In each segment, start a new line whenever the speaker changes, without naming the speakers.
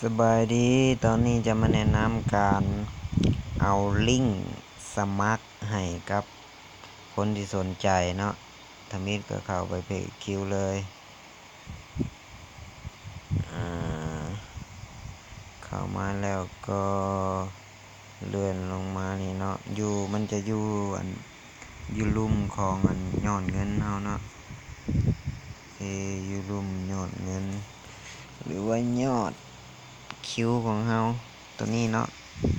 สบายดีตอนนี้จะมาแนะนำการเอาลิงก์สมัครให้กับคนที่สนใจเนาะทมิดก็เข้าไปเพจคิวเลยเข้ามาแล้วก็เลื่อนลงมานี่เนาะมันจะอยู่ลุ่มของยอดเงินเฮาเนาะอยู่ลุ่มยอดเงินหรือว่ายอดคิวของเฮาตัวนี้เนาะ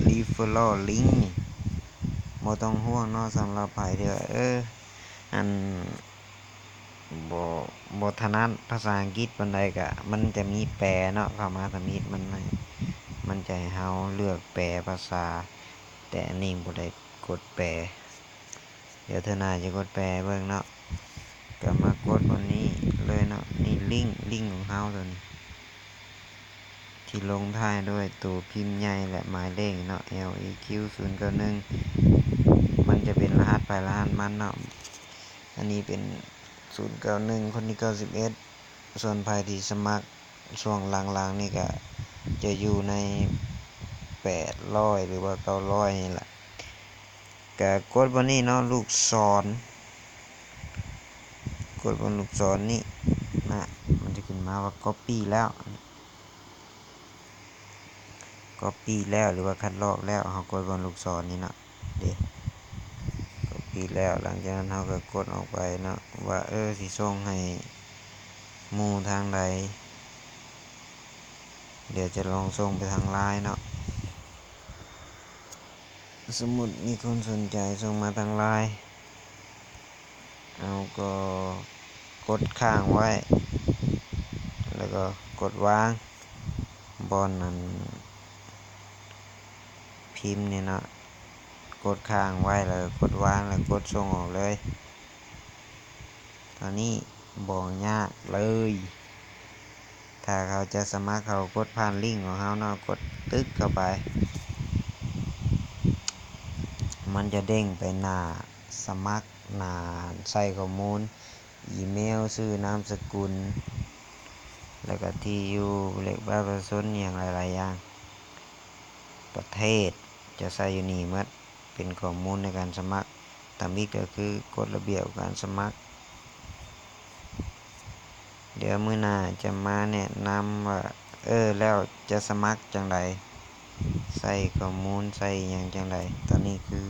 referral link นี่บ่ต้องห่วงเนาะสำหรับไผที่ว่าอันบ่ถนัดภาษาอังกฤษปานใดก็มันจะมีแปลเนาะเข้ามาสมิดมันจะให้เฮาเลือกแปลภาษาแต่อันนี้บ่ได้กดแปลเดี๋ยวเธอหน้าจะกดแปลเบิ่งเนาะก็มากดบนนี้เลยเนาะนี่ลิงก์ของเฮาตัวนี้ที่ลงท้ายด้วยตัวพิมพ์ใหญ่และหมายเลขเนาะ LEQ091 มันจะเป็นรหัสไปรหัสมันเนาะอันนี้เป็น091คนที่91ส่วนภายที่สมัครช่วงหลังๆนี่ก็จะอยู่ใน800หรือว่า900นี่แหละก็กดบนนี้เนาะลูกศรกดบนลูกศรนี่นะมันจะขึ้นมาว่า copy แล้วหรือว่าคัดลอกแล้วเฮากดบนลูกศรนี่เนาะcopy แล้วหลังจากนั้นเฮาก็กดออกไปเนาะว่าสิส่งให้หมู่ทางใดเดี๋ยวจะลองส่งไปทาง LINE เนาะสมมุติมีคนสนใจส่งมาทาง LINE เอาก็กดค้างไว้แล้วก็กดวางบนนั้นพิมพ์นี่เนาะกดค้างไว้แล้วกดวางแล้วกดส่งออกเลยตอนนี้บ่ยากเลยถ้าเขาจะสมัครเขากดผ่านลิงก์ของเขาเนาะกดตึ๊กเข้าไปมันจะเด้งไปหน้าสมัครหน้าใส่ข้อมูลอีเมลชื่อนามสกุลแล้วก็ที่อยู่เลขบัตรประชาชนอย่างหลายๆอย่างประเทศจะใส่อยู่นี่หมดเป็นข้อมูลในการสมัครตามนี้ก็คือกฎระเบียบการสมัครเดี๋ยวมื้อหน้าจะมาแนะนำว่าแล้วจะสมัครจังไดใส่ข้อมูลใส่หยังจังไดตอนนี้คือ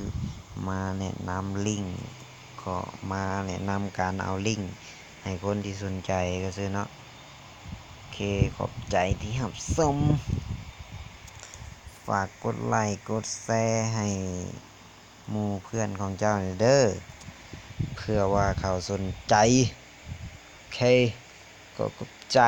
มาแนะนำลิงก์ก็มาแนะนำการเอาลิงก์ให้คนที่สนใจก็ซื้อเนาะโอเคขอบใจที่รับชมฝากกดไลค์กดแชร์ให้หมู่เพื่อนของเจ้าเด้อเพื่อว่าเขาสนใจโอเคก็ขอบใจ